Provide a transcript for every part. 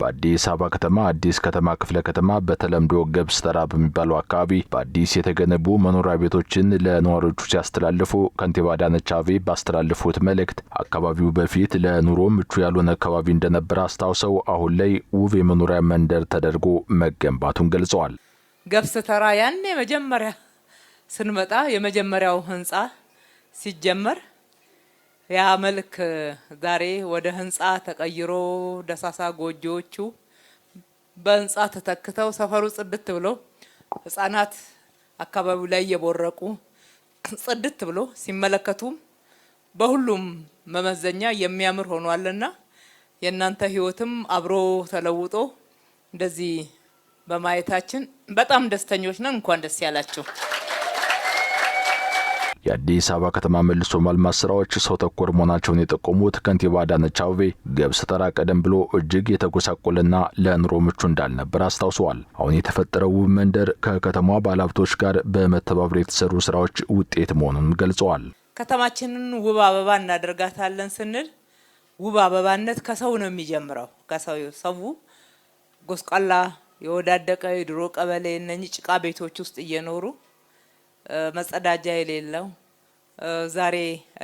በአዲስ አበባ ከተማ አዲስ ከተማ ክፍለ ከተማ በተለምዶ ገብስ ተራ በሚባለው አካባቢ በአዲስ የተገነቡ መኖሪያ ቤቶችን ለነዋሪዎቹ ሲያስተላልፉ ከንቲባ አዳነች አቤቤ ባስተላለፉት መልእክት አካባቢው በፊት ለኑሮ ምቹ ያልሆነ አካባቢ እንደነበር አስታውሰው አሁን ላይ ውብ የመኖሪያ መንደር ተደርጎ መገንባቱን ገልጸዋል። ገብስ ተራ ያኔ መጀመሪያ ስንመጣ የመጀመሪያው ህንጻ ሲጀመር ያ መልክ ዛሬ ወደ ህንጻ ተቀይሮ ደሳሳ ጎጆዎቹ በህንጻ ተተክተው ሰፈሩ ጽድት ብሎ ህፃናት አካባቢው ላይ የቦረቁ ጽድት ብሎ ሲመለከቱ በሁሉም መመዘኛ የሚያምር ሆኗልና የእናንተ ህይወትም አብሮ ተለውጦ እንደዚህ በማየታችን በጣም ደስተኞች ነን። እንኳን ደስ ያላችሁ። የአዲስ አበባ ከተማ መልሶ ማልማት ስራዎች ሰው ተኮር መሆናቸውን የጠቆሙት ከንቲባ አዳነች አቤቤ ገብስ ተራ ቀደም ብሎ እጅግ የተጎሳቆለና ለኑሮ ምቹ እንዳልነበር አስታውሰዋል። አሁን የተፈጠረው ውብ መንደር ከከተማዋ ባለሀብቶች ጋር በመተባበር የተሰሩ ስራዎች ውጤት መሆኑን ገልጸዋል። ከተማችንን ውብ አበባ እናደርጋታለን ስንል ውብ አበባነት ከሰው ነው የሚጀምረው። ሰው ጎስቋላ የወዳደቀ የድሮ ቀበሌ እነኚህ ጭቃ ቤቶች ውስጥ እየኖሩ መጸዳጃ የሌለው ዛሬ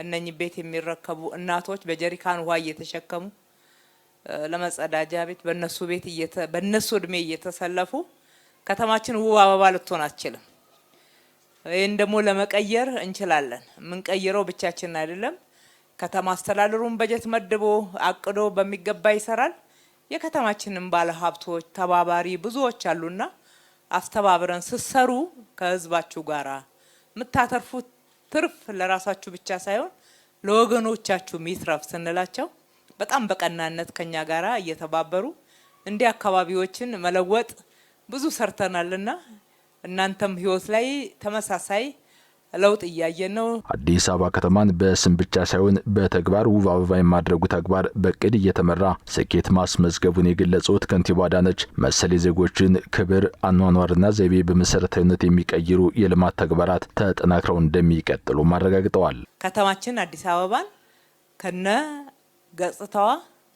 እነኚህ ቤት የሚረከቡ እናቶች በጀሪካን ውሃ እየተሸከሙ ለመጸዳጃ ቤት በእነሱ እድሜ እየተሰለፉ ከተማችን ውብ አበባ ልትሆን አትችልም። ይህን ደግሞ ለመቀየር እንችላለን። የምንቀይረው ብቻችን አይደለም። ከተማ አስተዳደሩን በጀት መድቦ አቅዶ በሚገባ ይሰራል። የከተማችንን ባለሀብቶች ተባባሪ ብዙዎች አሉና አስተባብረን ስሰሩ ከህዝባችሁ ጋራ የምታተርፉት ትርፍ ለራሳችሁ ብቻ ሳይሆን ለወገኖቻችሁ ሚትረፍ ስንላቸው በጣም በቀናነት ከኛ ጋራ እየተባበሩ እንዲህ አካባቢዎችን መለወጥ ብዙ ሰርተናልና እናንተም ህይወት ላይ ተመሳሳይ ለውጥ እያየን ነው። አዲስ አበባ ከተማን በስም ብቻ ሳይሆን በተግባር ውብ አበባ የማድረጉ ተግባር በቅድ እየተመራ ስኬት ማስመዝገቡን የገለጹት ከንቲባ አዳነች መሰል የዜጎችን ክብር አኗኗርና ዘይቤ በመሰረታዊነት የሚቀይሩ የልማት ተግባራት ተጠናክረው እንደሚቀጥሉ አረጋግጠዋል። ከተማችን አዲስ አበባን ከነ ገጽታዋ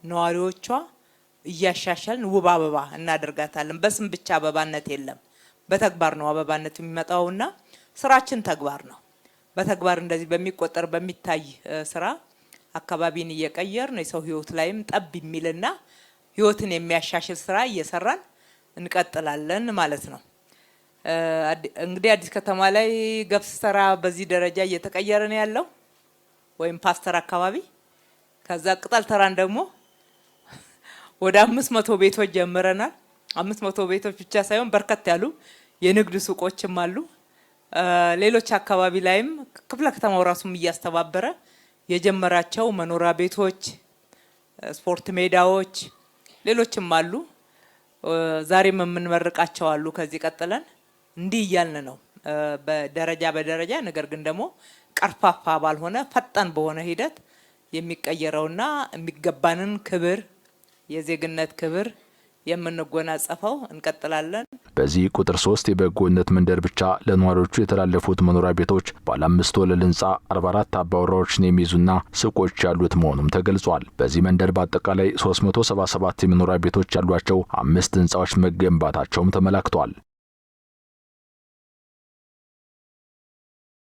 ነዋሪዎቿ እያሻሻልን ውብ አበባ እናደርጋታለን። በስም ብቻ አበባነት የለም፣ በተግባር ነው አበባነት የሚመጣውና ስራችን ተግባር ነው። በተግባር እንደዚህ በሚቆጠር በሚታይ ስራ አካባቢን እየቀየርን የሰው ህይወት ላይም ጠብ የሚልና ህይወትን የሚያሻሽል ስራ እየሰራን እንቀጥላለን ማለት ነው። እንግዲህ አዲስ ከተማ ላይ ገብስ ተራ በዚህ ደረጃ እየተቀየረ ነው ያለው ወይም ፓስተር አካባቢ። ከዛ ቅጠል ተራን ደግሞ ወደ 500 ቤቶች ጀምረናል። 500 ቤቶች ብቻ ሳይሆን በርከት ያሉ የንግድ ሱቆችም አሉ። ሌሎች አካባቢ ላይም ክፍለ ከተማው ራሱም እያስተባበረ የጀመራቸው መኖሪያ ቤቶች፣ ስፖርት ሜዳዎች፣ ሌሎችም አሉ። ዛሬም የምንመርቃቸው አሉ። ከዚህ ቀጥለን እንዲህ እያልን ነው በደረጃ ነገር ግን ደግሞ ቀርፋፋ ባልሆነ ፈጣን በሆነ ሂደት የሚቀየረውና የሚገባንን ክብር የዜግነት ክብር የምንጎናጸፈው እንቀጥላለን። በዚህ ቁጥር 3 የበጎነት መንደር ብቻ ለነዋሪዎቹ የተላለፉት መኖሪያ ቤቶች ባለ 5 ወለል ህንጻ 44 አባወራዎችን የሚይዙና ሱቆች ያሉት መሆኑም ተገልጿል። በዚህ መንደር በአጠቃላይ 377 የመኖሪያ ቤቶች ያሏቸው 5 ህንጻዎች መገንባታቸውም ተመላክቷል።